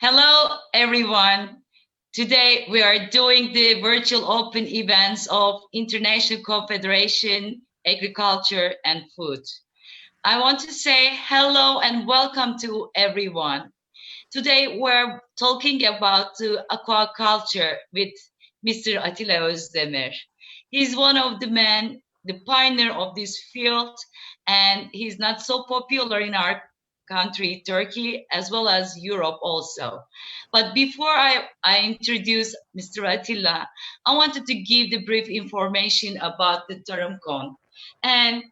Hello, everyone. Today we are doing the virtual open events of International Confederation, Agriculture and Food. I want to say hello and welcome to everyone. Today we're talking about aquaculture with Mr. Atilla Ozdemir. He's one of the men, the pioneer of this field, and he's not so popular in our country, Turkey, as well as Europe also. But before I introduce Mr. Atilla, I wanted to give the brief information about the Tarimkon. And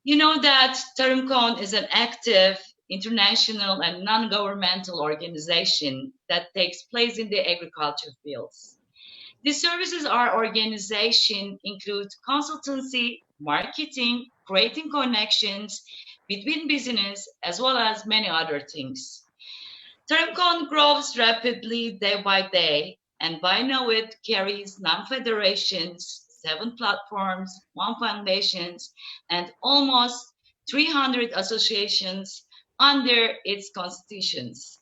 you know that Tarimkon is an active international and non-governmental organization that takes place in the agriculture fields. The services our organization include consultancy, marketing, creating connections between business, as well as many other things. Tarimkon grows rapidly day by day, and by now it carries 9 federations, 7 platforms, 1 foundations, and almost 300 associations under its constitutions.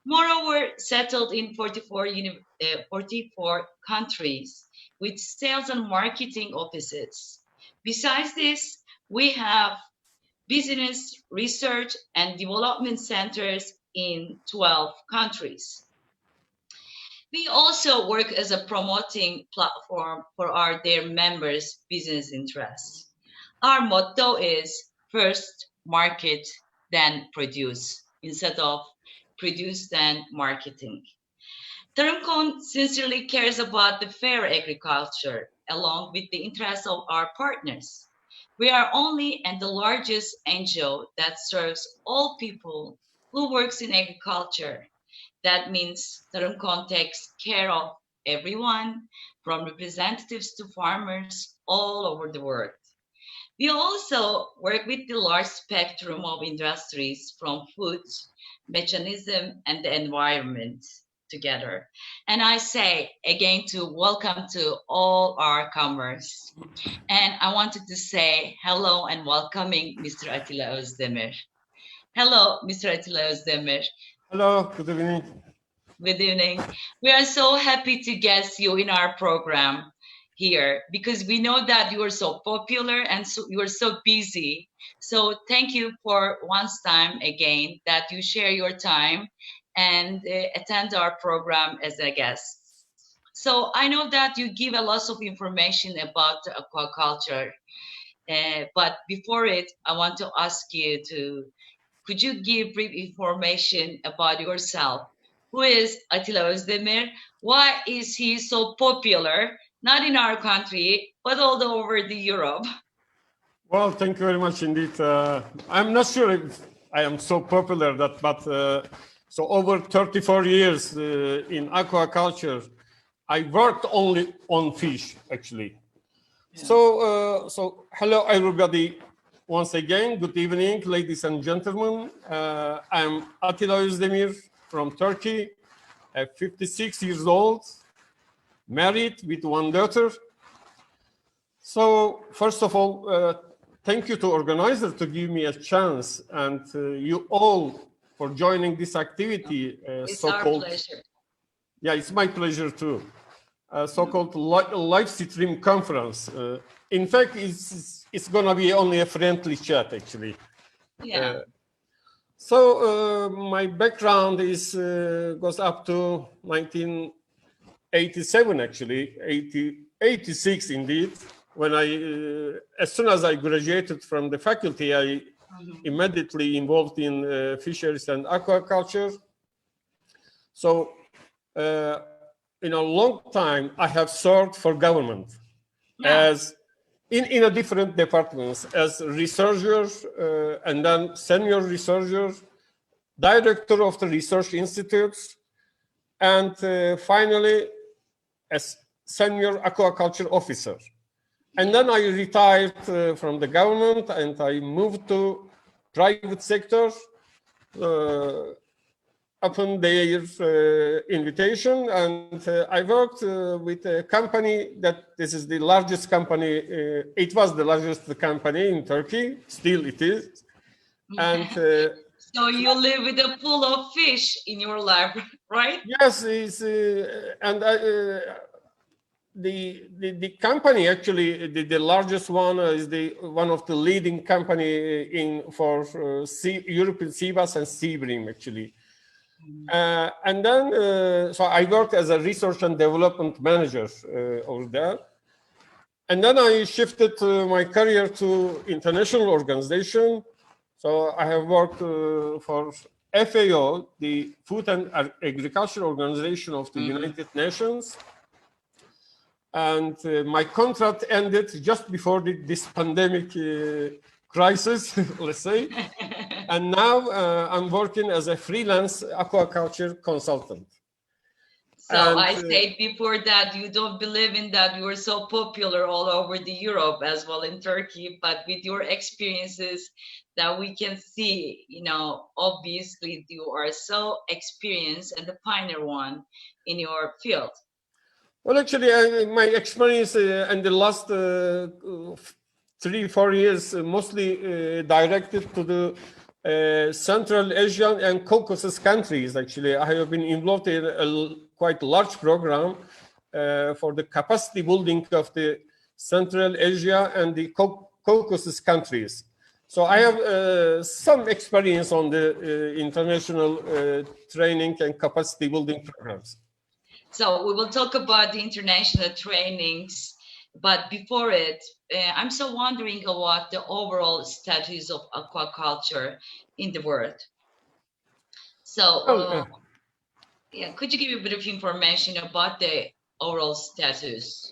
Moreover, settled in 44 countries with sales and marketing offices. Besides this, we have business, research, and development centers in 12 countries. We also work as a promoting platform for their members' business interests. Our motto is first market, then produce, instead of produce, then marketing. Tarimkon sincerely cares about the fair agriculture along with the interests of our partners. We are only and the largest NGO that serves all people who works in agriculture. That means Tarimkon takes care of everyone, from representatives to farmers all over the world. We also work with the large spectrum of industries from food, mechanism, and the environment together. And I say again to welcome to all our comers. And I wanted to say hello and welcoming Mr. Atilla Ozdemir. Hello, Mr. Atilla Ozdemir. Hello, good evening. Good evening. We are so happy to guest you in our program here because we know that you are so popular and you are so busy. So thank you for once time again that you share your time and attend our program as a guest. So I know that you give a lot of information about aquaculture, but before it, I want to ask you could you give brief information about yourself? Who is Atilla Ozdemir? Why is he so popular, not in our country, but all over the Europe? Well, thank you very much indeed. I'm not sure if I am so popular but so over 34 years in aquaculture, I worked only on fish, actually. Yeah. So hello, everybody. Once again, good evening, ladies and gentlemen. I'm Atilla Ozdemir from Turkey, 56 years old, married with 1 daughter. So first of all, thank you to organizer to give me a chance and you all for joining this activity. It's our pleasure. Yeah, it's my pleasure too. So-called live stream conference. In fact, it's gonna be only a friendly chat actually. Yeah. So my background is goes up to 1987 actually, 86 indeed. When as soon as I graduated from the faculty, I immediately involved in fisheries and aquaculture. So in a long time, I have served for government as in a different departments as researchers and then senior researchers, director of the research institutes, and finally as senior aquaculture officer. And then I retired from the government and I moved to private sector upon their invitation, and I worked with a company that this is the largest company. It was the largest company in Turkey, still it is. And So you live with a pool of fish in your lab, right? Yes, it's, and the company actually the largest one is the one of the leading company in for European sea bass and sea bream actually. And then so I worked as a research and development manager over there. And then I shifted my career to international organization. So I have worked for FAO, the Food and Agriculture Organization of the United Nations. And my contract ended just before this pandemic crisis, let's say. And now I'm working as a freelance aquaculture consultant. So I said before that you don't believe in that. You were so popular all over the Europe as well in Turkey, but with your experiences that we can see, you know, obviously you are so experienced and the pioneer one in your field. Well, actually, my experience in the last 3-4 years mostly directed to the Central Asian and Caucasus countries. Actually, I have been involved in a quite large program for the capacity building of the Central Asia and the Caucasus countries. So I have some experience on the international training and capacity building programs. So we will talk about the international trainings, but before it, I'm so wondering about the overall status of aquaculture in the world. So, yeah, could you give a bit of information about the overall status?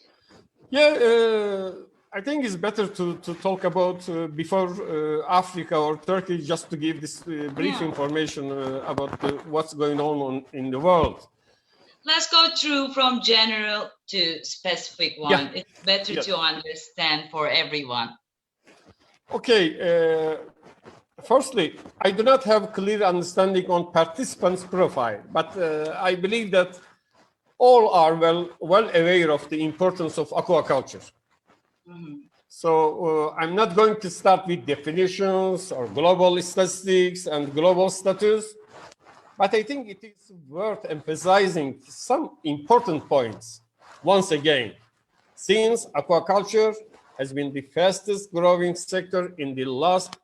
Yeah, I think it's better to talk about before Africa or Turkey, just to give this brief information about what's going on in the world. Let's go through from general to specific one. Yeah. It's better to understand for everyone. Okay. Firstly, I do not have clear understanding on participants' profile, but I believe that all are well aware of the importance of aquaculture. So I'm not going to start with definitions or global statistics and global status, but I think it is worth emphasizing some important points. Once again, since aquaculture has been the fastest growing sector in the last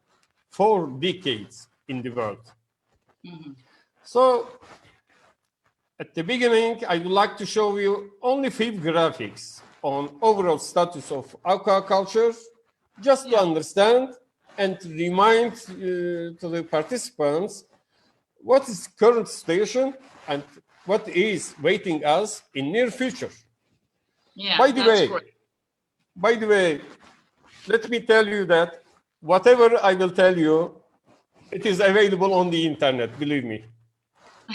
4 decades in the world. So at the beginning, I would like to show you only 5 graphics on overall status of aquaculture, just to understand and to remind to the participants what is current situation and what is waiting us in near future. Yeah, By the way, let me tell you that whatever I will tell you, it is available on the internet, believe me.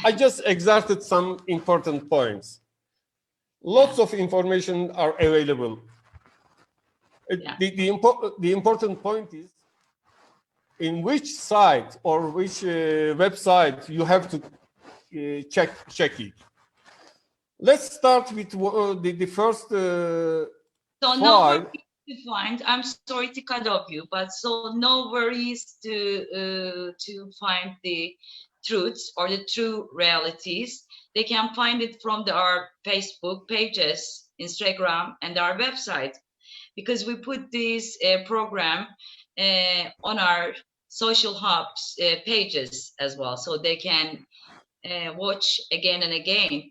I just exerted some important points. Lots of information are available. The important point is in which site or which website you have to check it. Let's start with the first so slide. To find, I'm sorry to cut off you, but so no worries to find the truths or the true realities. They can find it from our Facebook pages, Instagram, and our website, because we put this program on our social hubs pages as well, so they can watch again and again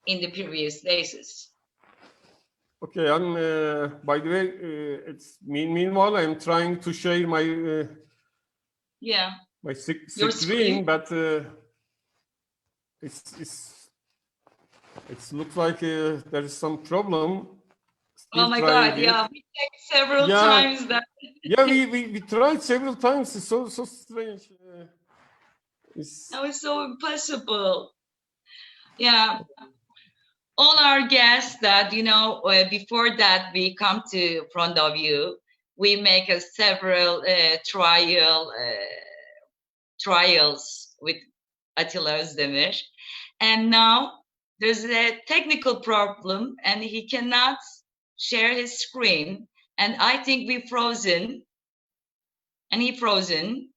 in the previous basis. Okay, I'm. By the way, it's meanwhile I'm trying to share my my screen, but it looks like there is some problem. Still oh my God! Yeah, we checked several times that. Yeah, we tried several times. It's so strange. That was so impossible. Yeah. All our guests that, you know, before that we come to front of you, we make several trials with Atilla Ozdemir. And now there's a technical problem and he cannot share his screen. And I think we frozen and he frozen.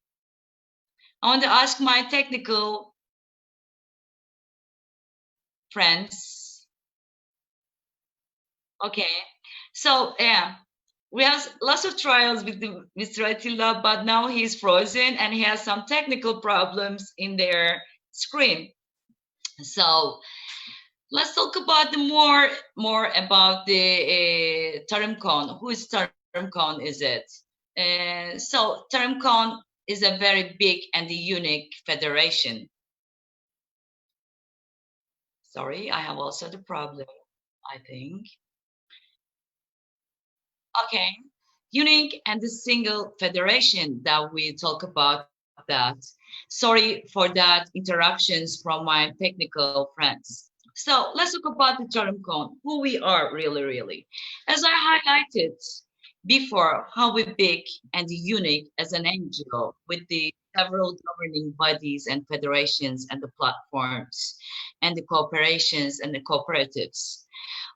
I want to ask my technical friends. Okay, so yeah, we have lots of trials with Mr. Atilla, but now he's frozen and he has some technical problems in their screen. So let's talk about more about the Tarimkon. Who is Tarimkon? Is it? So Tarimkon is a very big and unique federation. Sorry, I have also the problem, I think. Okay, unique and the single federation that we talk about that. Sorry for that interruptions from my technical friends. So let's talk about the Tarimkon, who we are really. As I highlighted before, how we big and unique as an NGO with the several governing bodies and federations and the platforms and the cooperations and the cooperatives.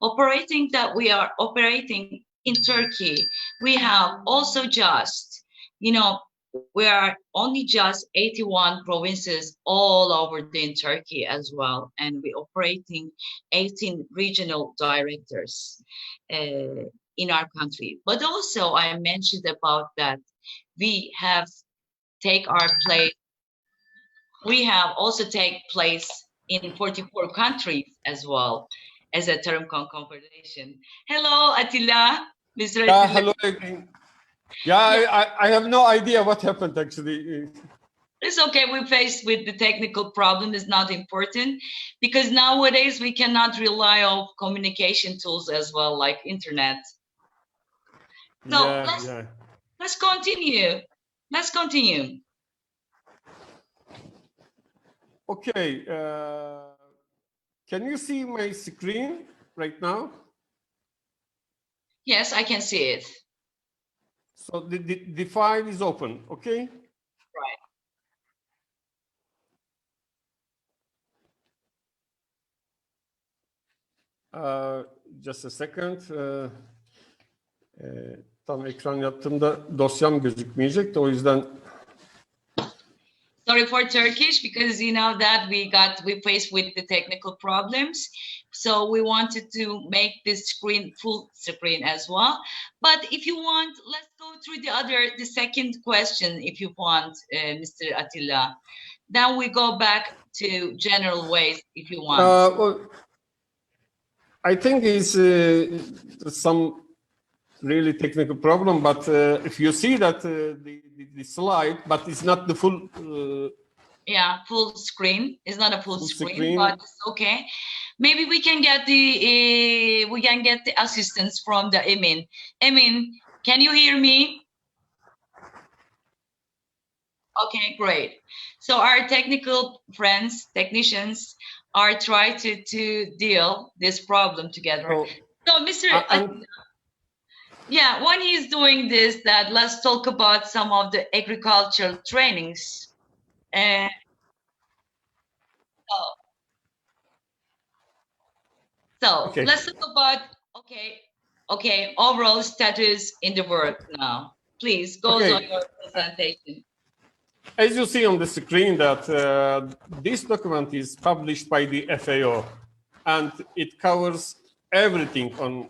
Operating that we are operating in Turkey, we have also just, we are only just 81 provinces all over in Turkey as well, and we're operating 18 regional directors in our country. But also, I mentioned about that we have take our place. We have also take place in 44 countries as well as a Tarimkon Confederation. Hello, Atilla. Mr. Yeah, Atilla. hello again. Yeah, I have no idea what happened actually. It's okay. We're faced with the technical problem. Is not important because nowadays we cannot rely on communication tools as well, like internet. So let's continue. Let's continue. Okay. Can you see my screen right now? Yes, I can see it. So the file is open, okay? Right. Just a second. Tam ekran yaptığımda dosyam gözükmeyecekti. O yüzden sorry for Turkish because you know that we faced with the technical problems. So we wanted to make this screen full screen as well. But if you want, let's go through the second question if you want, Mr. Atilla. Then we go back to general ways if you want. Well, I think it's some really technical problem, but if you see that the slide, but it's not the full. Yeah, full screen. It's not a full screen, but it's okay. Maybe we can get the assistance from the Emin. Emin, can you hear me? Okay, great. So our technical friends, technicians, are trying to deal this problem together. So, Mr. Yeah, when he's doing this, let's talk about some of the agricultural trainings. So let's talk about overall status in the world now. Please go on your presentation. As you see on the screen that this document is published by the FAO and it covers everything on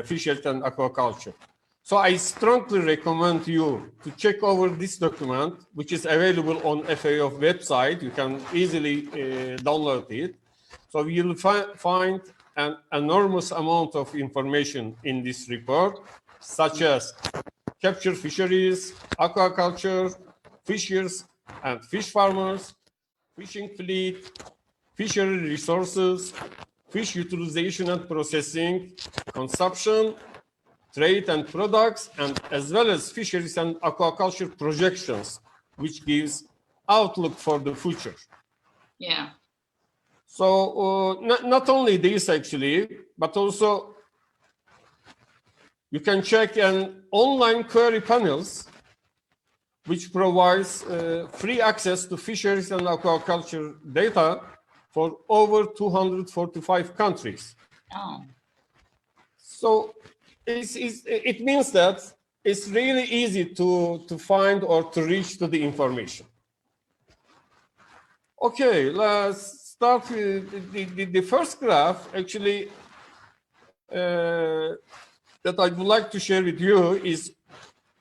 fisheries and aquaculture. So I strongly recommend you to check over this document, which is available on FAO website. You can easily download it. So you'll find an enormous amount of information in this report, such as capture fisheries, aquaculture, fishers and fish farmers, fishing fleet, fishery resources, fish utilization and processing, consumption, trade and products, and as well as fisheries and aquaculture projections, which gives outlook for the future. Yeah. So not only this actually, but also you can check an online query panels which provides free access to fisheries and aquaculture data for over 245 countries. Oh. So it means that it's really easy to find or to reach to the information. Okay, let's start with the first graph, actually, that I would like to share with you is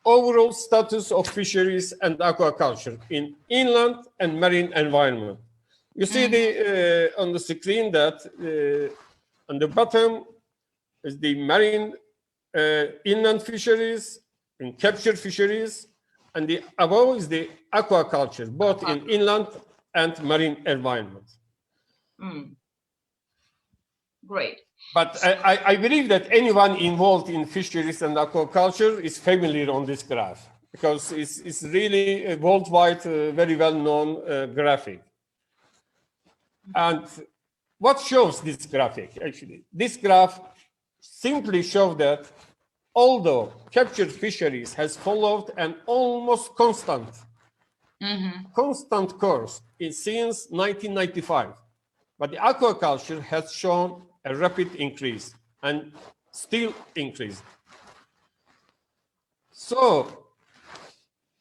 overall status of fisheries and aquaculture in inland and marine environment. You see on the screen that on the bottom is the marine inland fisheries and capture fisheries, and the above is the aquaculture, both in inland and marine environment. Great. But I believe that anyone involved in fisheries and aquaculture is familiar on this graph, because it's really a worldwide, very well-known graphic. And what shows this graphic, actually? This graph simply shows that although captured fisheries has followed an almost constant course since 1995, but the aquaculture has shown a rapid increase and still increasing. So,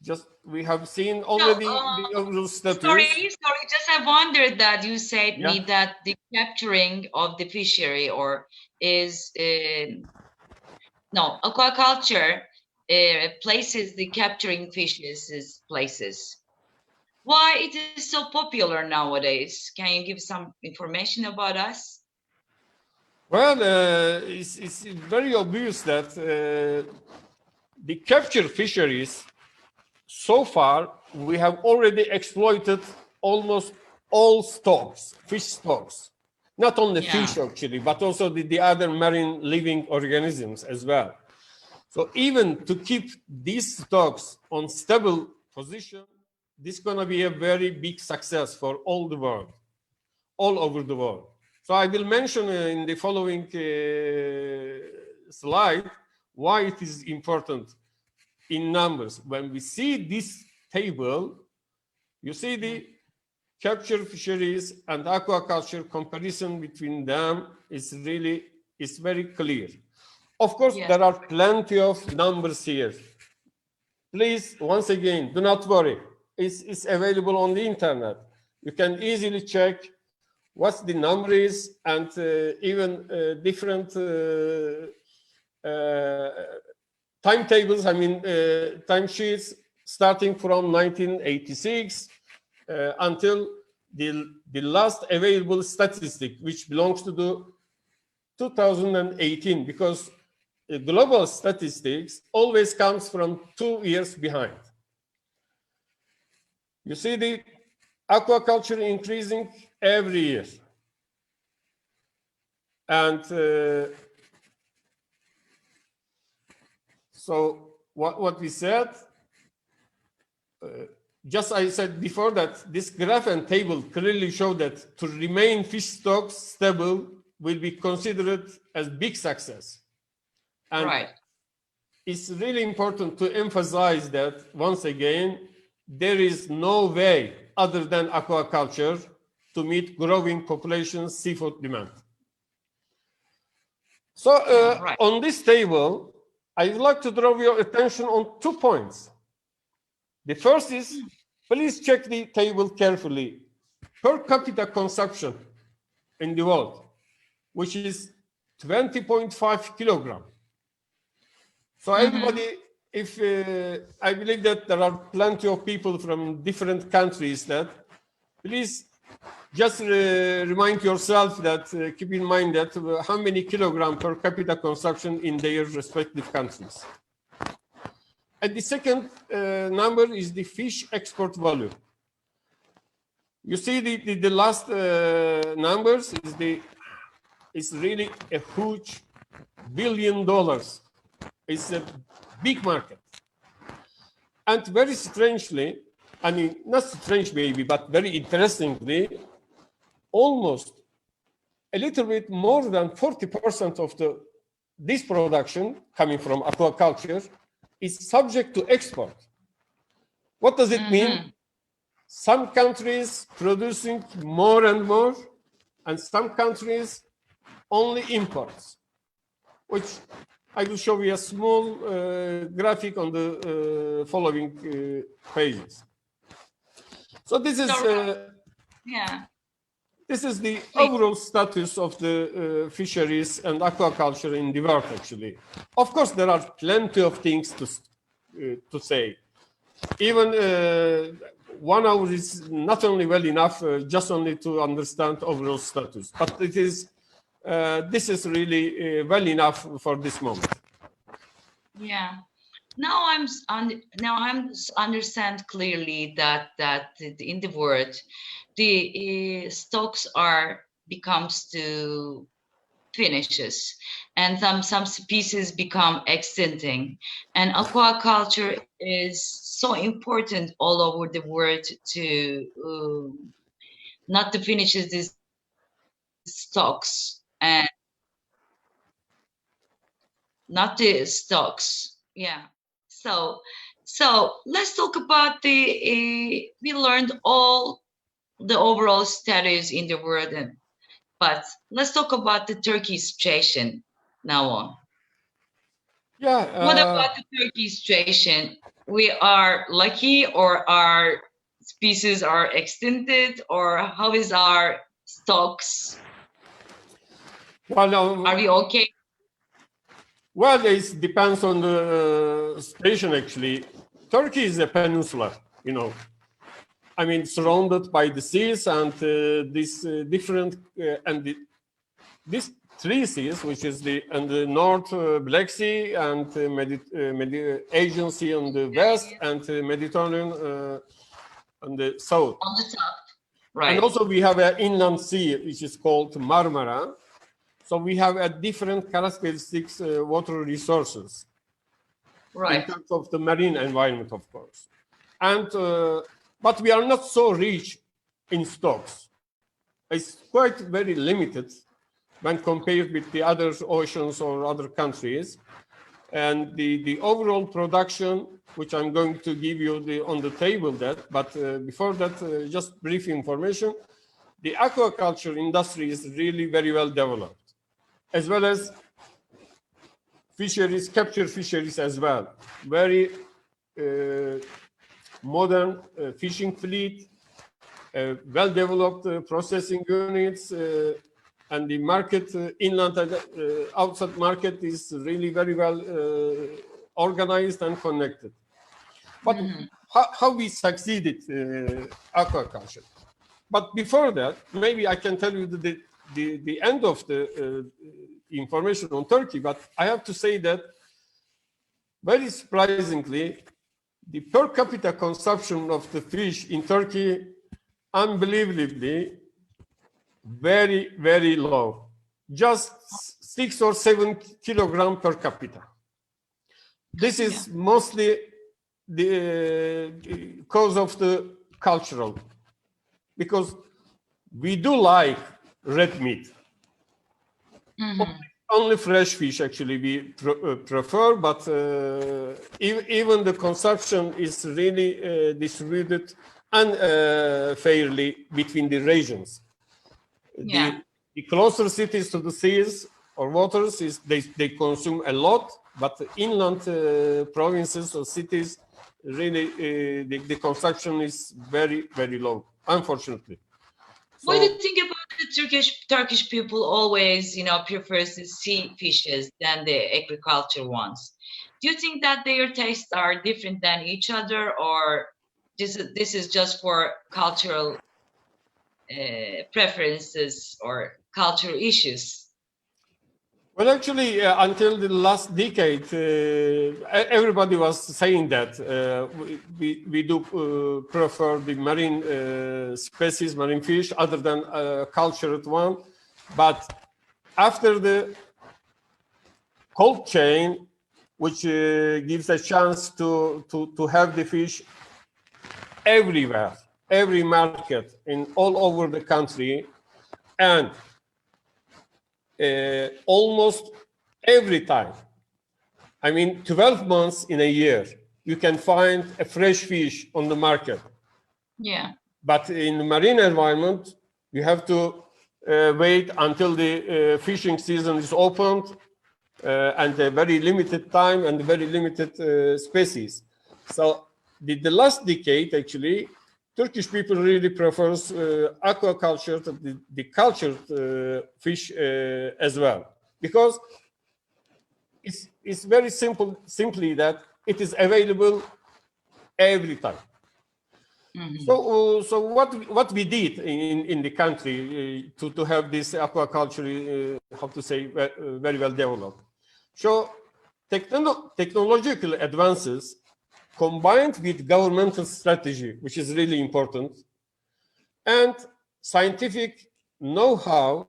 just we have seen already the overall status. Sorry, just I wondered that you said me that the capturing of the fishery is no, aquaculture places the capturing fishes is places. Why it is so popular nowadays? Can you give some information about us? Well, it's very obvious that the captured fisheries, so far, we have already exploited almost all stocks, fish stocks. Not only fish, actually, but also the other marine living organisms as well. So even to keep these stocks on stable position, this is going to be a very big success for all the world, all over the world. So I will mention in the following slide why it is important in numbers. When we see this table, you see the capture fisheries and aquaculture comparison between them is very clear. Of course, there are plenty of numbers here. Please, once again, do not worry. It's available on the internet. You can easily check what the number is, and even different timetables, timesheets starting from 1986 until the last available statistic, which belongs to the 2018, because global statistics always comes from 2 years behind. You see the aquaculture increasing every year. And so what we said, just I said before that this graph and table clearly show that to remain fish stocks stable will be considered as big success. And it's really important to emphasize that, once again, there is no way other than aquaculture to meet growing population seafood demand. So on this table, I would like to draw your attention on 2 points. The first is, please check the table carefully. Per capita consumption in the world, which is 20.5 kilogram. So everybody, if I believe that there are plenty of people from different countries, that please just remind yourself that, keep in mind that how many kilogram per capita consumption in their respective countries. And the second number is the fish export volume. You see the last numbers is really a huge $1 billion. It's a big market. And very strangely, I mean, not strange maybe, but very interestingly, almost a little bit more than 40% of this production coming from aquaculture is subject to export. What does it mean? Some countries producing more and more, and some countries only imports, which I will show you a small graphic on the following pages. So this is Yeah. This is the Please. overall status of the fisheries and aquaculture in the world, actually. Of course, there are plenty of things to say. Even 1 hour is not only well enough, just only to understand overall status, but it is this is really well enough for this moment. Yeah. Now I'm understand clearly that in the world the stocks becomes to finishes, and some species become extincting, and aquaculture is so important all over the world to not to finish these stocks and not the stocks. Yeah. So let's talk about we learned all the overall status in the world, but let's talk about the Turkey situation now on. Yeah. What about the Turkey situation? We are lucky, or our species are extincted, or how is our stocks? Well, Are we okay? well, it depends on the station, actually. Turkey is a peninsula, you know. I mean, surrounded by the seas, and these different these three seas, which is the North Black Sea, and Aegean Sea on the west, and Mediterranean on the south. On the top, right? And also we have an inland sea, which is called Marmara. So we have a different characteristics, water resources, right, in terms of the marine environment, of course. And but we are not so rich in stocks. It's quite very limited when compared with the other oceans or other countries. And the overall production, which I'm going to give you on the table that, but before that, just brief information. The aquaculture industry is really very well developed, as well as fisheries, capture fisheries as well. Very modern fishing fleet, well-developed processing units, and the market, inland and outside market, is really very well organized and connected. But how we succeeded aquaculture? But before that, maybe I can tell you the end of the information on Turkey. But I have to say that, very surprisingly, the per capita consumption of the fish in Turkey, unbelievably, very, very low. Just 6 or 7 kilograms per capita. This is mostly the cause of the cultural, because we do like red meat. Only fresh fish, actually, we prefer, but even the consumption is really distributed unfairly between the regions. Yeah. The closer cities to the seas or waters, they consume a lot, but the inland provinces or cities, really the consumption is very, very low, unfortunately. What do you think about the Turkish people always, prefers the sea fishes than the agriculture ones? Do you think that their tastes are different than each other, or this is just for cultural preferences or cultural issues? Well, actually, until the last decade, everybody was saying that we do prefer the marine species, marine fish, other than cultured one. But after the cold chain, which gives a chance to have the fish everywhere, every market, in all over the country, and almost every time, I mean 12 months in a year, you can find a fresh fish on the market. Yeah. But in the marine environment, you have to wait until the fishing season is opened, and a very limited time and very limited species. So the last decade, actually, Turkish people really prefers aquaculture, the cultured fish as well, because it's very simply that it is available every time. So what we did in the country to have this aquaculture, how to say, very well developed. So technological advances combined with governmental strategy, which is really important, and scientific know-how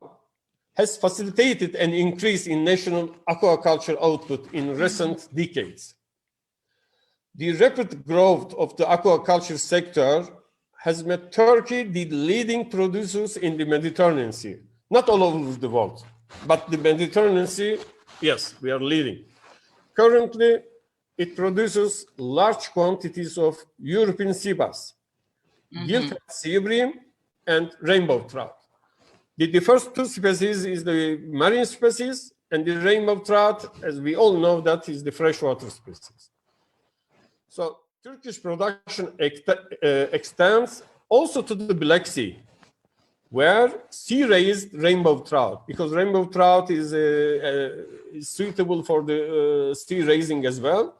has facilitated an increase in national aquaculture output in recent decades. The rapid growth of the aquaculture sector has made Turkey the leading producers in the Mediterranean Sea. Not all over the world, but the Mediterranean Sea, yes, we are leading. Currently, it produces large quantities of European sea bass, gilt sea bream, and rainbow trout. The first two species is the marine species, and the rainbow trout, as we all know, that is the freshwater species. So Turkish production extends also to the Black Sea, where sea-raised rainbow trout, because rainbow trout is suitable for the sea raising as well,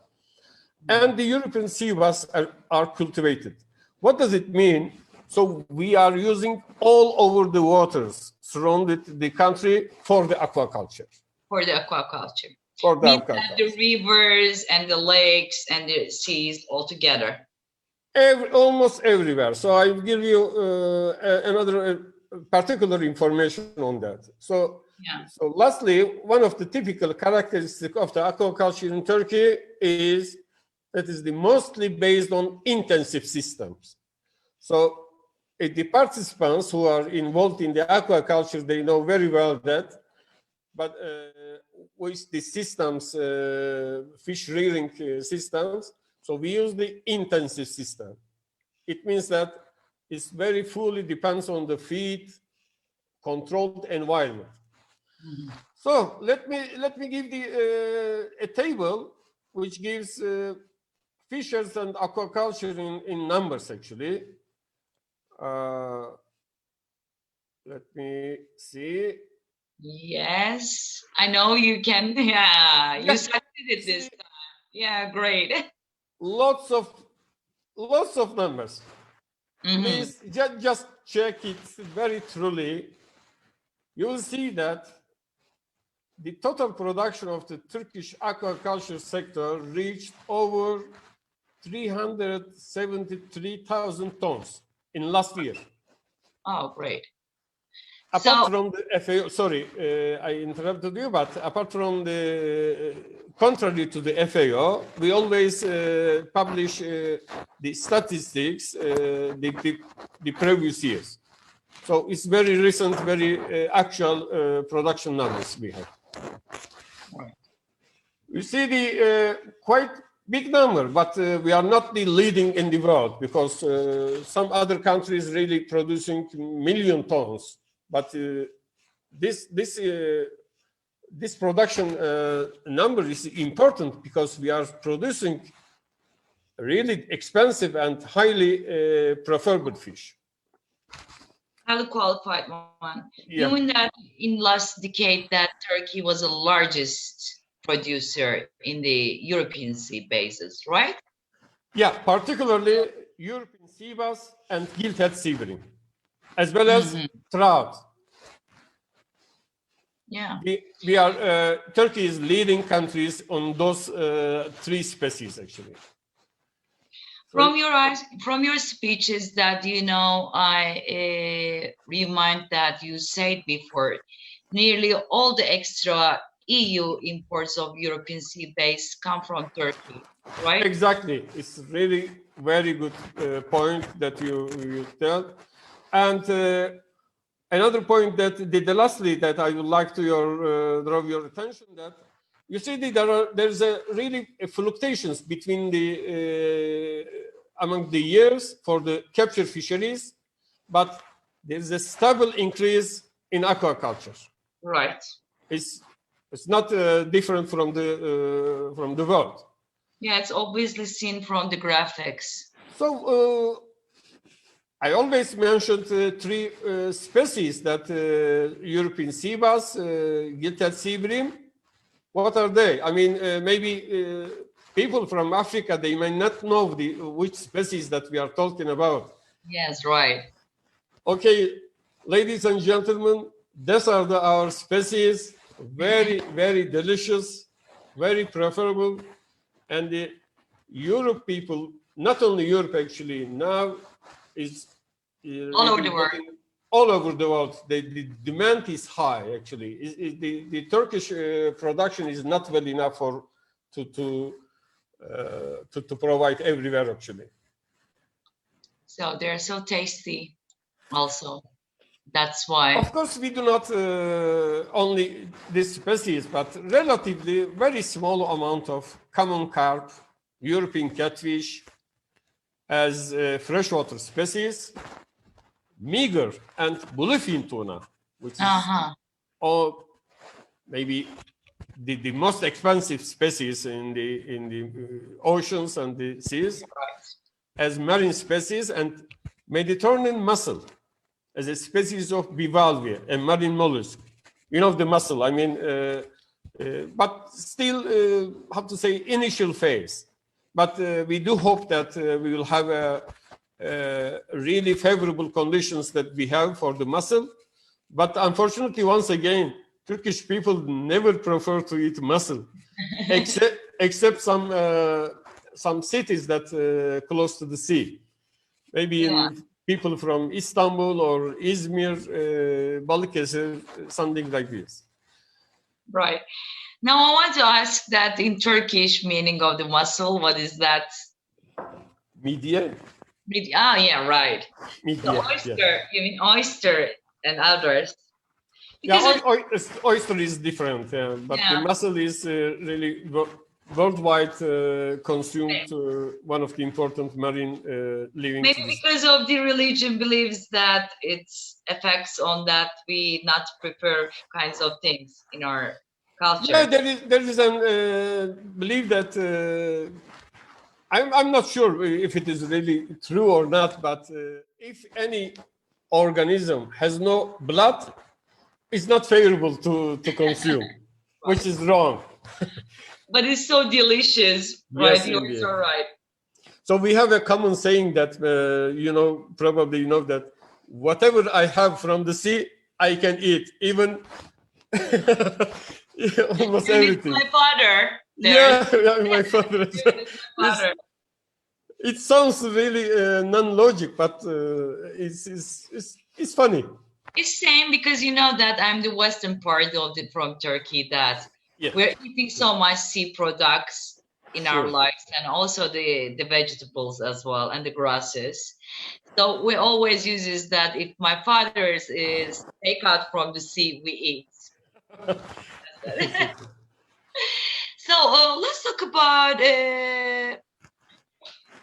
and the European sea bass are cultivated. What does it mean? So we are using all over the waters surrounded the country for the aquaculture. For the aquaculture. For the Means aquaculture. that the rivers and the lakes and the seas all together. Almost everywhere. So I will give you another particular information on that. So, so lastly, one of the typical characteristics of the aquaculture in Turkey is that is mostly based on intensive systems. So the participants who are involved in the aquaculture, they know very well that, but with the systems, fish rearing systems, so we use the intensive system. It means that it's very fully depends on the feed controlled environment. So let me give the a table which gives fishers and aquaculture in numbers actually. Let me see. Yes, I know you can. Yeah, you succeeded this time. Yeah, great. Lots of numbers. Please just check it very truly. You will see that the total production of the Turkish aquaculture sector reached over 373,000 tons in last year. Oh, great. Apart from the FAO, sorry, I interrupted you, but apart from the, contrary to the FAO, we always publish the statistics, the previous years. So it's very recent, very actual production numbers we have. You see the quite big number, but we are not the leading in the world because some other countries really producing million tons. But this production number is important because we are producing really expensive and highly preferable fish. Highly qualified one. Yeah. Given that in last decade that Turkey was the largest producer in the European sea bases, right? Yeah, particularly European sea bass and gilt sea bream, as well as trout. Yeah, we are Turkey is leading countries on those three species actually. From your speeches that I remind that you said before, nearly all the extra EU imports of European sea bass come from Turkey, right? Exactly, it's really very good point that you tell, and another point that lastly that I would like to draw your attention that you see that there's really fluctuations between the among the years for the capture fisheries, but there's a stable increase in aquaculture. Right. It's not different from the world. Yeah, it's obviously seen from the graphics. So I always mentioned three species that European sea bass, gilted sea bream. What are they? I mean, maybe people from Africa, they may not know which species that we are talking about. Yes, right. Okay, ladies and gentlemen, these are our species. Very, very delicious, very preferable. And the Europe people, not only Europe actually, now is All over the world. All over the world. The demand is high actually. The Turkish production is not well enough for to provide everywhere actually. So they're so tasty also. That's why. Of course, we do not only this species, but relatively very small amount of common carp, European catfish as freshwater species, meager and bluefin tuna, which is maybe the most expensive species in the oceans and the seas, as marine species, and Mediterranean mussel as a species of bivalve, a marine mollusk. You know the mussel, I mean, but still, how to say, initial phase. But we do hope that we will have really favorable conditions that we have for the mussel. But unfortunately, once again, Turkish people never prefer to eat mussel, except some cities that close to the sea. Maybe in people from Istanbul or Izmir, Balıkesir, something like this. Right. Now I want to ask that in Turkish meaning of the mussel, what is that? Midye. Yeah, right. Midye, the oyster, you mean oyster and others. Because oyster is different, but the mussel is really worldwide consumed, one of the important marine living. Maybe because of the religion believes that its effects on that we not prepare kinds of things in our culture. Yeah, there is a belief that I'm not sure if it is really true or not, but if any organism has no blood, it's not favorable to consume, which is wrong. But it's so delicious, right? Yes, You're so right. So we have a common saying that, probably you know that whatever I have from the sea, I can eat, even almost everything. My father. Yeah, my father. It sounds really non-logic, but it's funny. It's same because you know that I'm the western part of from Turkey that we're eating so much sea products in our lives, and also the vegetables as well and the grasses. So we always uses that if my father is take out from the sea, we eat. So let's talk about.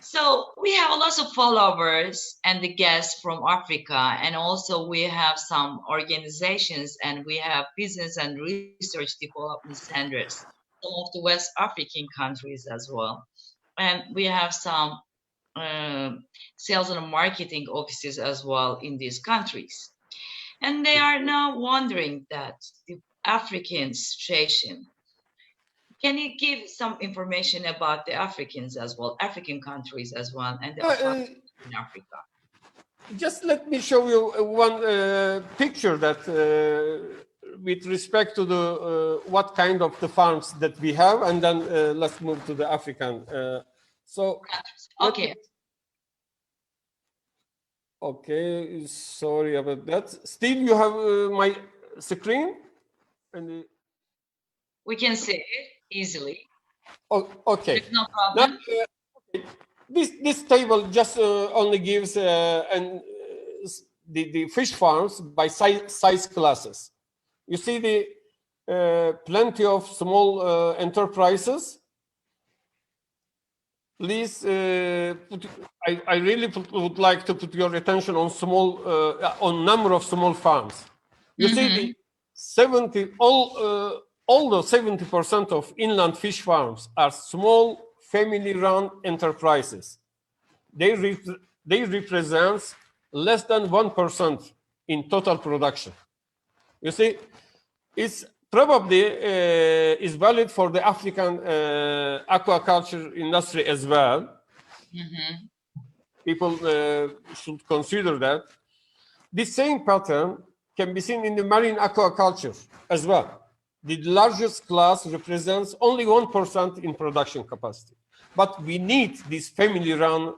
So we have a lot of followers and the guests from Africa, and also we have some organizations and we have business and research development centers, some of the West African countries as well. And we have some sales and marketing offices as well in these countries. And they are now wondering that the African situation. Can you give some information about the Africans as well, African countries as well, and the in Africa? Just let me show you one picture that, with respect to the what kind of the farms that we have, and then let's move to the African. Okay. Okay, sorry about that. Steve, you have my screen, and we can see it easily. Oh, okay. There's no problem. Now, this table just only gives the fish farms by size classes. You see the plenty of small enterprises. Please, I really would like to put your attention on on number of small farms. You see the although 70% of inland fish farms are small family-run enterprises, they represent less than 1% in total production. You see, it's probably is valid for the African aquaculture industry as well. People should consider that. The same pattern can be seen in the marine aquaculture as well. The largest class represents only 1% in production capacity. But we need these family-run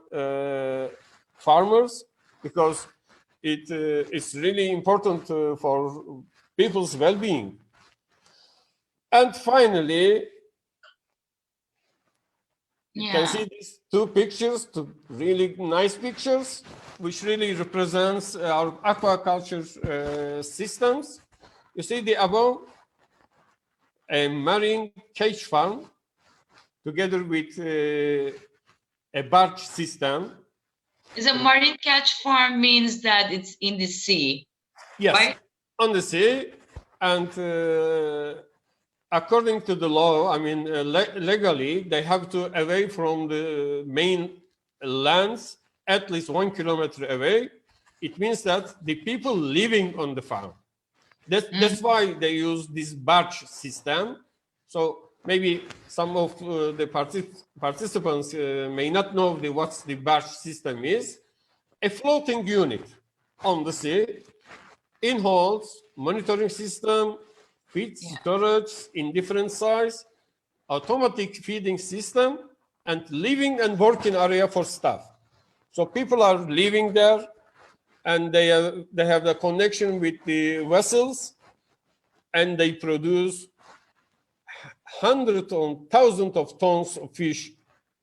farmers because it is really important for people's well-being. And finally, you can see these two pictures, two really nice pictures, which really represents our aquaculture systems. You see the above, a marine cage farm together with a barge system. Is a marine catch farm means that it's in the sea? Yes, right? On the sea, and according to the law, I mean, legally, they have to away from the main lands at least 1 kilometer away. It means that the people living on the farm. That's why they use this barge system. So maybe some of the participants may not know what the barge system is. A floating unit on the sea, in holds, monitoring system, feed storage in different size, automatic feeding system, and living and working area for staff. So people are living there, and they have the connection with the vessels, and they produce hundreds or thousands of tons of fish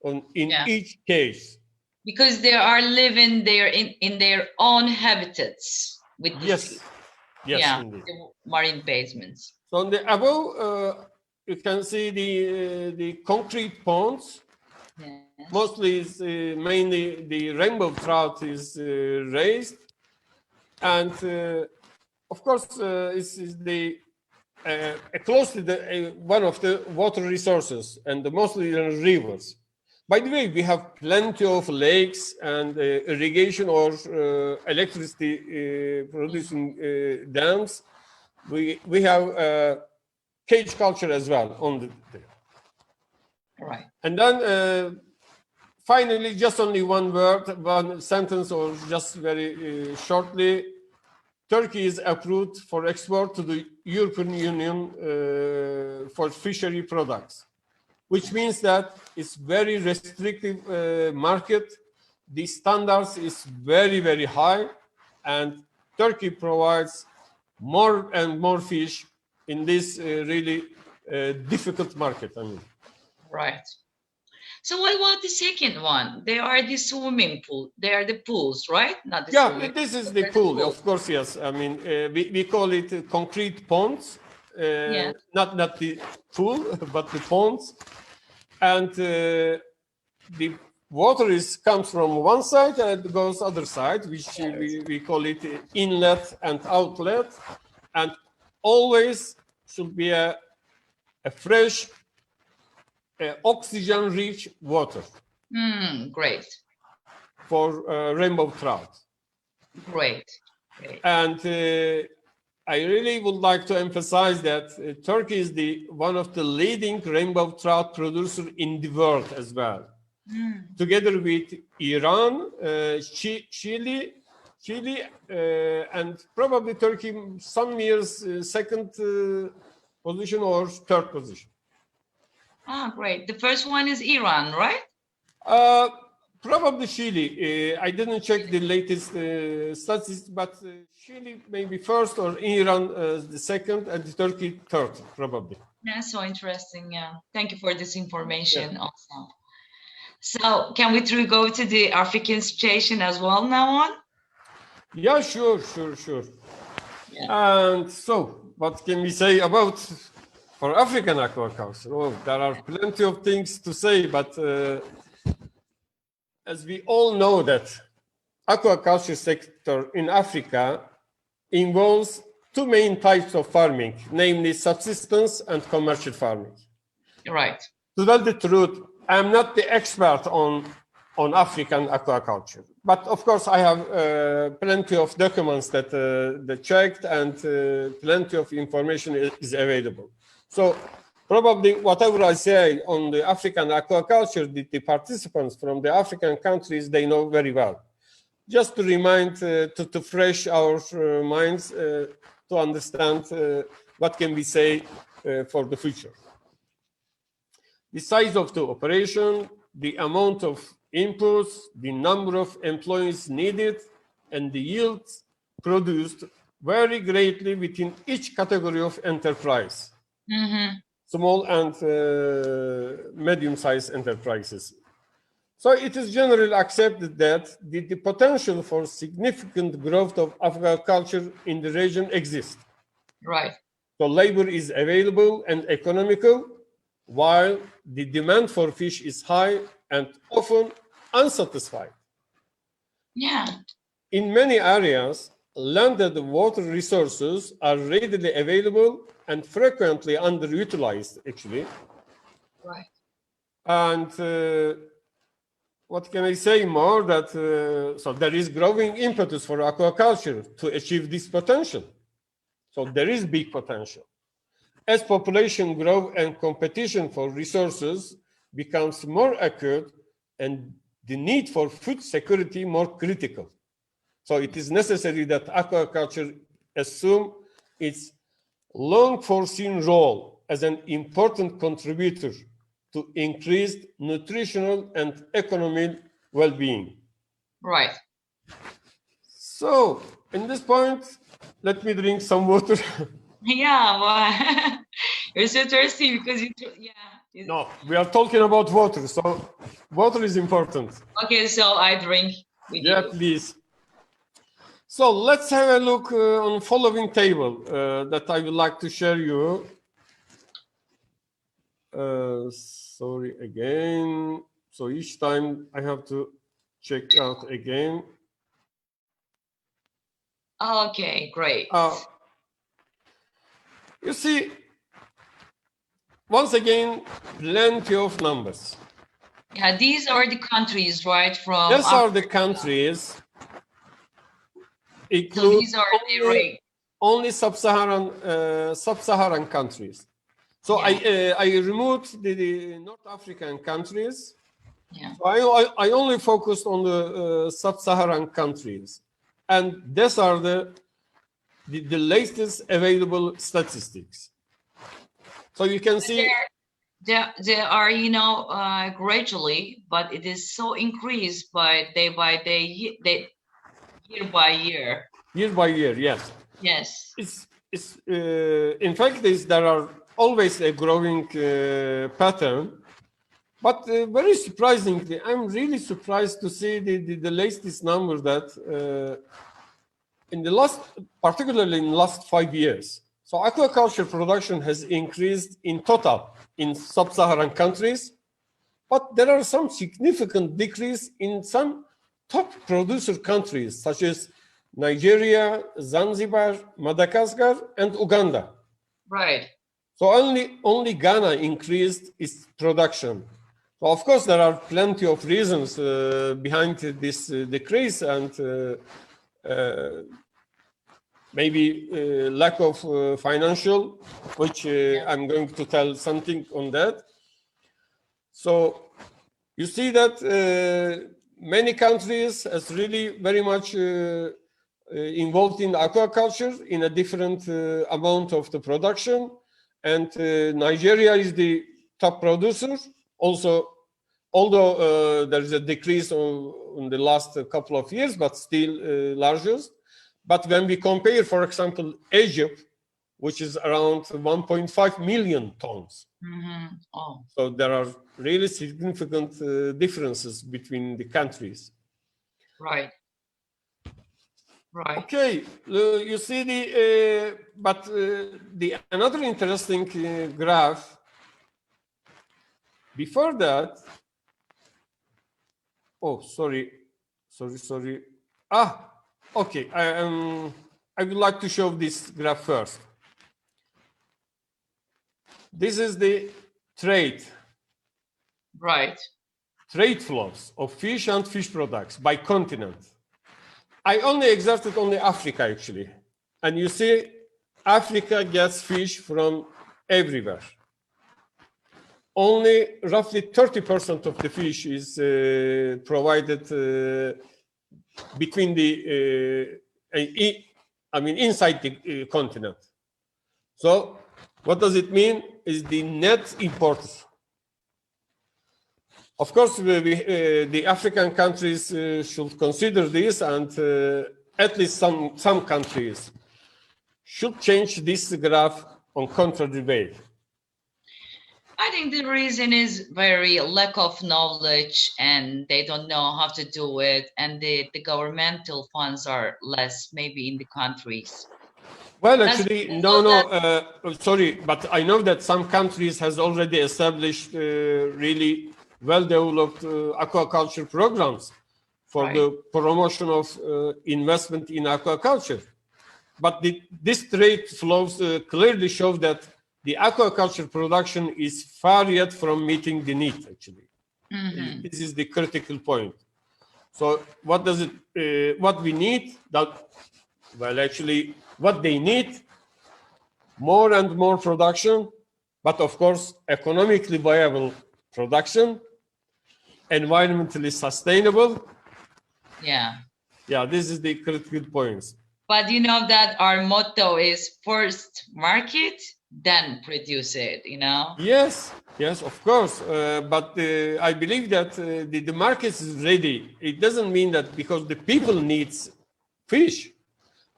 in each case. Because they are living there in their own habitats with the sea. Yes, indeed. The marine basements. So on the above, you can see the concrete ponds. Yes. Mostly, is mainly the rainbow trout is raised, and of course, it's the close to the one of the water resources, and mostly in rivers. By the way, we have plenty of lakes and irrigation or electricity producing dams. We have cage culture as well on the right. And then finally, just only one word, one sentence, or just very shortly. Turkey is approved for export to the European Union for fishery products, which means that it's very restrictive market. The standards is very, very high, and Turkey provides more and more fish in this really difficult market. I mean. Right. So what about the second one? They are the swimming pool. They are the pools, right? Not the this is the pool, of course, yes. I mean, we call it concrete ponds. Not the pool, but the ponds. And the water comes from one side and goes other side, which we call it inlet and outlet. And always should be a fresh, oxygen-rich water. Great. For rainbow trout. Great. And I really would like to emphasize that Turkey is one of the leading rainbow trout producers in the world as well. Together with Iran, Chile, and probably Turkey some years second position or third position. Great. The first one is Iran, right? Probably Chile. I didn't check the latest statistics, but Chile maybe first, or Iran the second, and Turkey third, probably. Yeah, so interesting. Yeah, thank you for this information also. So can we go to the African situation as well now on? Yeah, sure. Yeah. And so, what can we say about for African aquaculture? Oh, there are plenty of things to say, but as we all know that aquaculture sector in Africa involves two main types of farming, namely subsistence and commercial farming. Right. To tell the truth, I'm not the expert on on African aquaculture. But of course, I have plenty of documents that checked, and plenty of information is available. So probably whatever I say on the African aquaculture, the participants from the African countries, they know very well. Just to remind, to fresh our minds, to understand what can we say for the future. The size of the operation, the amount of inputs, the number of employees needed, and the yields produced vary greatly within each category of enterprise. Small and medium-sized enterprises. So it is generally accepted that the potential for significant growth of aquaculture in the region exists. Right. So labor is available and economical, while the demand for fish is high and often unsatisfied. Yeah. In many areas, land and water resources are readily available and frequently underutilized, actually. Right. And what can I say more? That so there is growing impetus for aquaculture to achieve this potential. So there is big potential. As population growth and competition for resources becomes more acute and the need for food security more critical. So it is necessary that aquaculture assume its long foreseen role as an important contributor to increased nutritional and economic well-being. Right. So, in this point, let me drink some water. Yeah, well, you're so thirsty because No, we are talking about water, so water is important. Okay, so I drink with you. Yeah, please. So let's have a look on following table that I would like to share you. Sorry again. So each time I have to check out again. Okay, great. You see, once again, plenty of numbers. Yeah, these are the countries, right? From These are the countries. So these are only sub-Saharan countries. So yeah. I removed the North African countries. Yeah. So I only focused on the sub-Saharan countries, and these are the latest available statistics. So you can see they are, gradually, but it is so increased by day by day, year by year. Year by year, yes. Yes. It's in fact there are always a growing pattern, but very surprisingly, I'm really surprised to see the latest number that in the particularly in the last 5 years. So aquaculture production has increased in total in sub-Saharan countries, but there are some significant decrease in some top producer countries such as Nigeria, Zanzibar, Madagascar, and Uganda. Right. So only Ghana increased its production. So of course, there are plenty of reasons behind this decrease, and maybe lack of financial, which I'm going to tell something on that. So you see that many countries is really very much involved in aquaculture in a different amount of the production, and Nigeria is the top producer. Also, although there is a decrease in the last couple of years, but still largest. But when we compare, for example, Egypt, which is around 1.5 million tons. Mm-hmm. Oh. So there are really significant differences between the countries. Right. Right. Okay, you see the another interesting graph. Before that, oh, sorry. Okay, I would like to show this graph first. This is the trade. Right. trade flows of fish and fish products by continent. I only exerted only Africa actually. And you see, Africa gets fish from everywhere. Only roughly 30% of the fish is provided between the, inside the continent. So what does it mean? Is the net imports. Of course, the African countries should consider this, and at least some countries should change this graph on contrary way. I think the reason is very lack of knowledge, and they don't know how to do it, and the governmental funds are less maybe in the countries. Well, actually, no, sorry, but I know that some countries has already established really well-developed aquaculture programs for the promotion of investment in aquaculture. But this trade flows clearly show that the aquaculture production is far yet from meeting the need, actually. Mm-hmm. This is the critical point. So what does it, what we need, well, actually, what they need, more and more production, but of course, economically viable production, environmentally sustainable. Yeah. Yeah, this is the critical points. But you know that our motto is first market, then produce it, you know? Yes, yes, of course. But I believe that the market is ready. It doesn't mean that because the people needs fish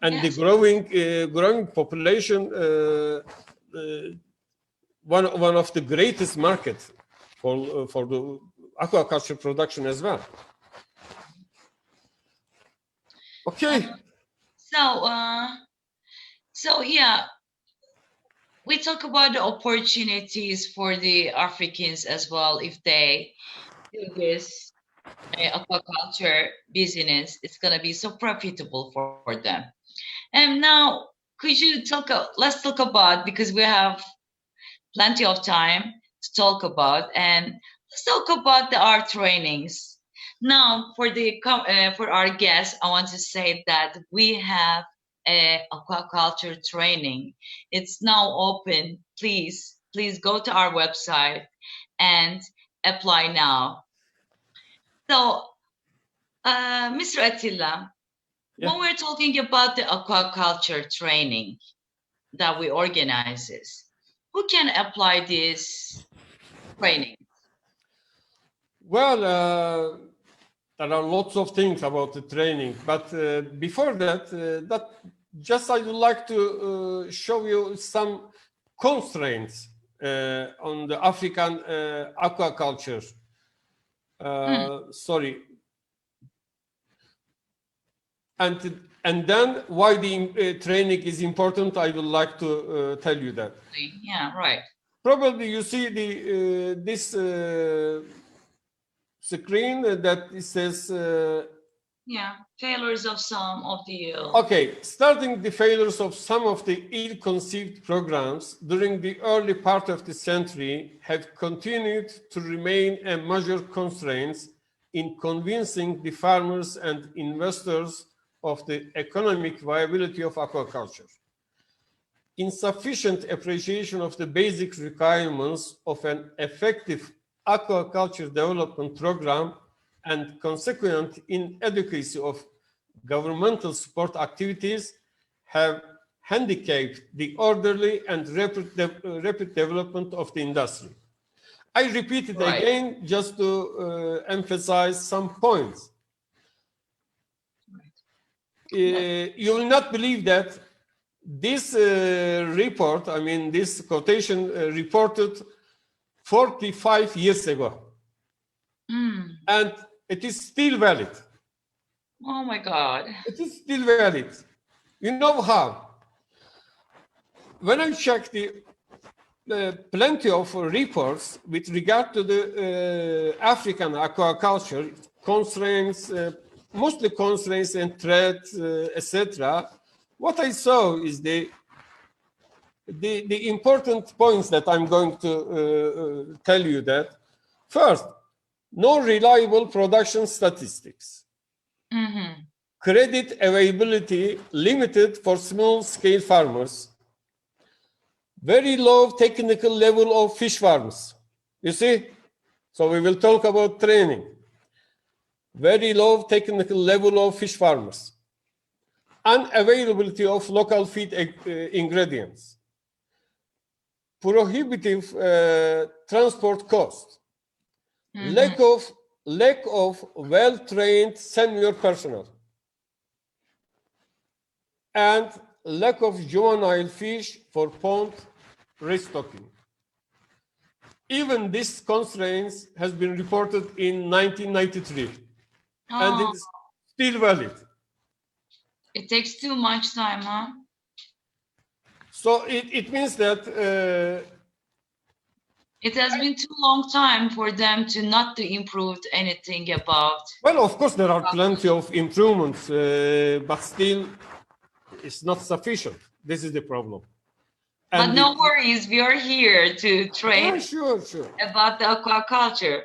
and the growing population, one of the greatest markets for the aquaculture production as well. Okay. So yeah, we talk about the opportunities for the Africans as well. If they do this aquaculture business, it's gonna be so profitable for them. And now, could you let's talk about, because we have plenty of time to talk about, and let's talk about our trainings. Now, for our guests, I want to say that we have aquaculture training. It's now open. Please go to our website and apply now. So, Mr. Atilla, when we're talking about the aquaculture training that we organize, who can apply this training? Well, there are lots of things about the training, but before that, I would like to show you some constraints on the African aquaculture. Sorry. And then why the training is important, I would like to tell you that. Yeah, right. Probably you see this screen that it says failures of some of the starting the failures of some of the ill-conceived programs during the early part of the century have continued to remain a major constraint in convincing the farmers and investors of the economic viability of aquaculture. Insufficient appreciation of the basic requirements of an effective aquaculture development program and consequent inadequacy of governmental support activities have handicapped the orderly and rapid development of the industry. I repeat it again just to emphasize some points. You will not believe that this report, this quotation reported 45 years ago. And it is still valid. Oh my God. It is still valid. You know how? When I checked plenty of reports with regard to the African aquaculture, constraints, mostly constraints and threats, etc., what I saw is the important points that I'm going to tell you that. First, no reliable production statistics, Mm-hmm. credit availability limited for small-scale farmers, very low technical level of fish farms. You see? So we will talk about training. Very low technical level of fish farmers. Unavailability of local feed ingredients. Prohibitive transport costs. Mm-hmm. Lack of well-trained senior personnel. And lack of juvenile fish for pond restocking. Even this constraint has been reported in 1993, and Oh, it's still valid. it takes too much time, huh? So it means that it has been too long time for them to not to improve anything about. well, of course, there are plenty of improvements, but still, it's not sufficient. This is the problem. But no worries, we are here to train sure. about the aquaculture.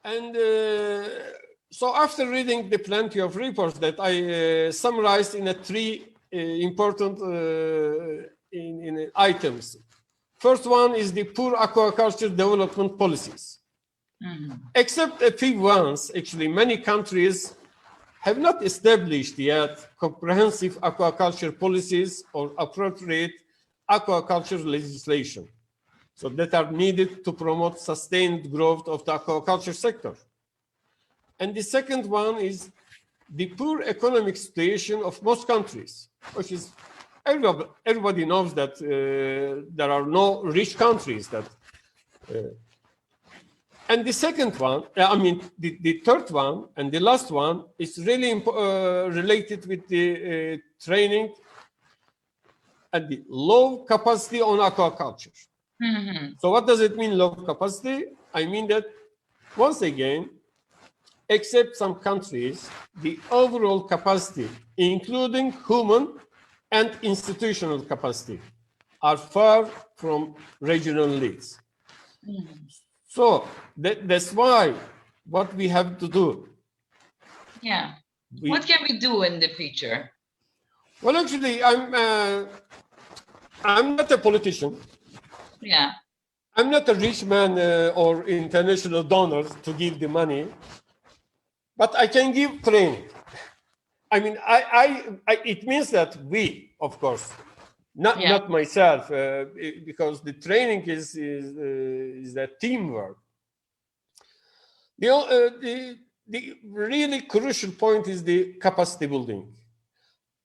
And so after reading the plenty of reports that I summarized in three important in items. First one is the poor aquaculture development policies. Mm-hmm. Except a few ones, actually, many countries have not established yet comprehensive aquaculture policies or appropriate aquaculture legislation, so that are needed to promote sustained growth of the aquaculture sector. And the second one is the poor economic situation of most countries, which is everybody knows that there are no rich countries that. And the second one, the third one and the last one is really related with the training and the low capacity on aquaculture. Mm-hmm. So what does it mean, low capacity? I mean that, once again, except some countries, the overall capacity, including human and institutional capacity, are far from regional leads. Mm-hmm. So that's why what we have to do. Yeah. What can we do in the future? Well, actually, I'm not a politician. Yeah. I'm not a rich man or international donor to give the money, but I can give training. I mean, it means that we, of course, not myself, because the training is a teamwork. The really crucial point is the capacity building.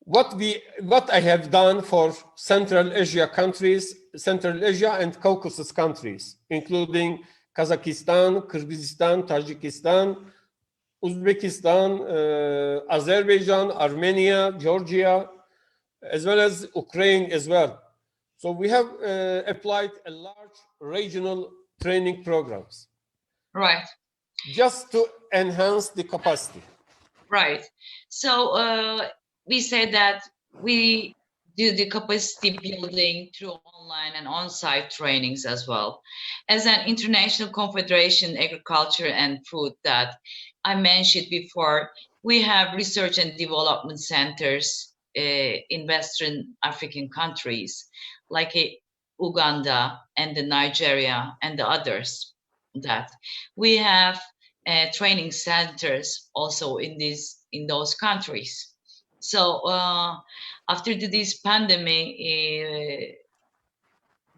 What I have done for Central Asia countries, Central Asia and Caucasus countries, including Kazakhstan, Kyrgyzstan, Tajikistan, Uzbekistan, Azerbaijan, Armenia, Georgia, as well as Ukraine as well. So we have applied a large regional training programs. Right. Just to enhance the capacity. Right. So we said that we do the capacity building through online and on-site trainings as well. As an International Confederation Agriculture and Food that I mentioned before, we have research and development centers in Western African countries like Uganda and the Nigeria and the others. That we have training centers also in those countries. So after this pandemic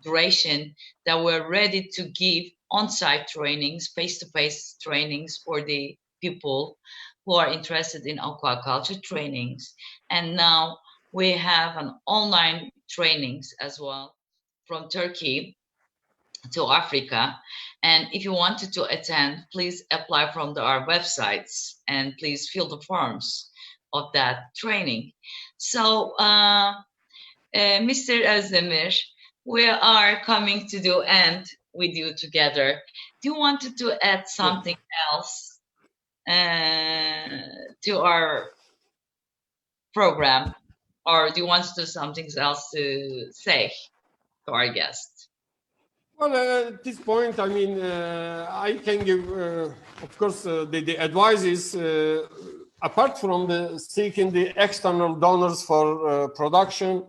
duration, that we're ready to give on-site trainings, face-to-face trainings for the people who are interested in aquaculture trainings. And now we have an online trainings as well from Turkey to Africa. And if you wanted to attend, please apply from our websites and please fill the forms of that training. So Mr. Ozdemir, we are coming to the end with you together. Do you want to add something else to our program, or do you want to do something else to say to our guests? Well, at this point, I mean, I can give, of course, the advice is, apart from the seeking the external donors for production,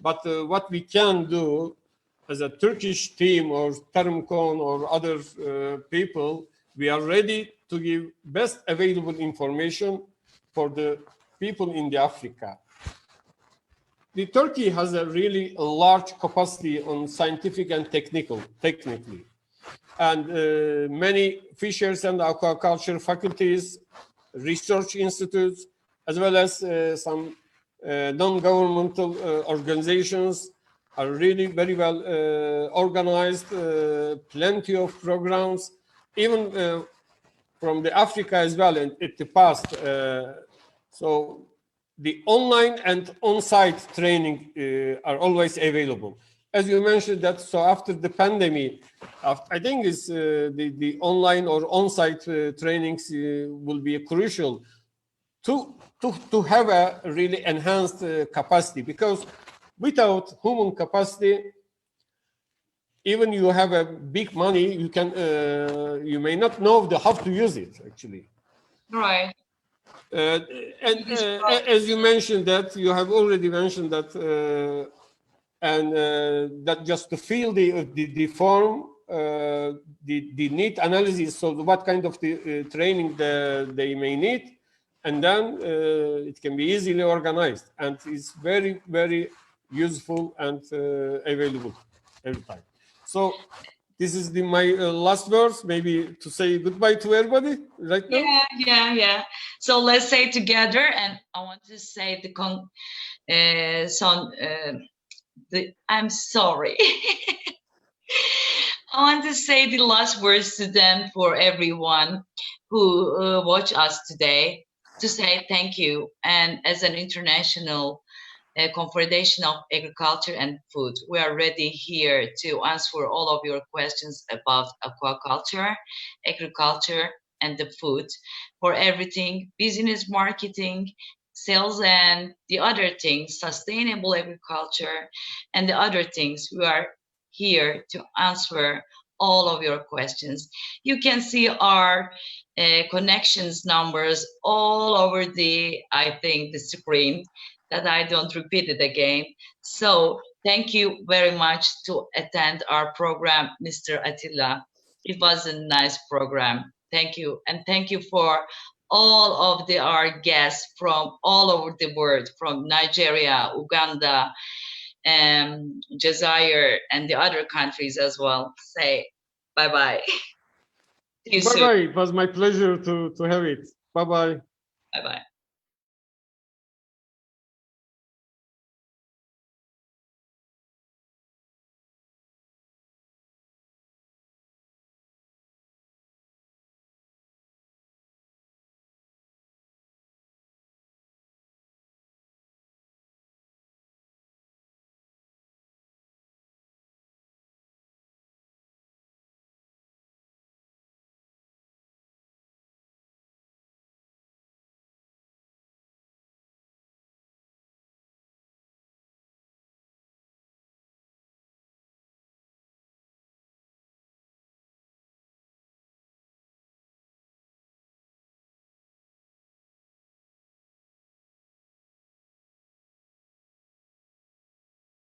but what we can do as a Turkish team or Tarimkon or other people, we are ready to give best available information for the people in the Africa. The Turkey has a really large capacity on scientific and technically. And many fisheries and aquaculture faculties, research institutes, as well as some non-governmental organizations are really very well organized, plenty of programs, even from the Africa as well in the past. So the online and on-site training are always available. As you mentioned that, so after the pandemic, I think is the online or on-site trainings will be crucial to have a really enhanced capacity, because without human capacity, even you have a big money, you can you may not know how to use it actually. Right. As you mentioned that, you have already mentioned that, that just to fill the form, the need analysis, so what kind of the training they may need, and then it can be easily organized, and it's very, very useful and available every time. So this is my last words, maybe to say goodbye to everybody right now. Yeah. So let's say together, and I want to say I'm sorry. I want to say the last words to them, for everyone who watch us today, to say thank you. And as an international Confederation of Agriculture and Food, we are ready here to answer all of your questions about aquaculture, agriculture, and the food, for everything, business, marketing, sales, and the other things, sustainable agriculture, and the other things. We are here to answer all of your questions. You can see our connections numbers all over the screen, that I don't repeat it again. So thank you very much to attend our program, Mr. Atilla. It was a nice program. Thank you. And thank you for all of our guests from all over the world, from Nigeria, Uganda, Jazair, and the other countries as well. Say bye-bye. See you soon. Bye-bye. It was my pleasure to have it. Bye-bye. Bye-bye.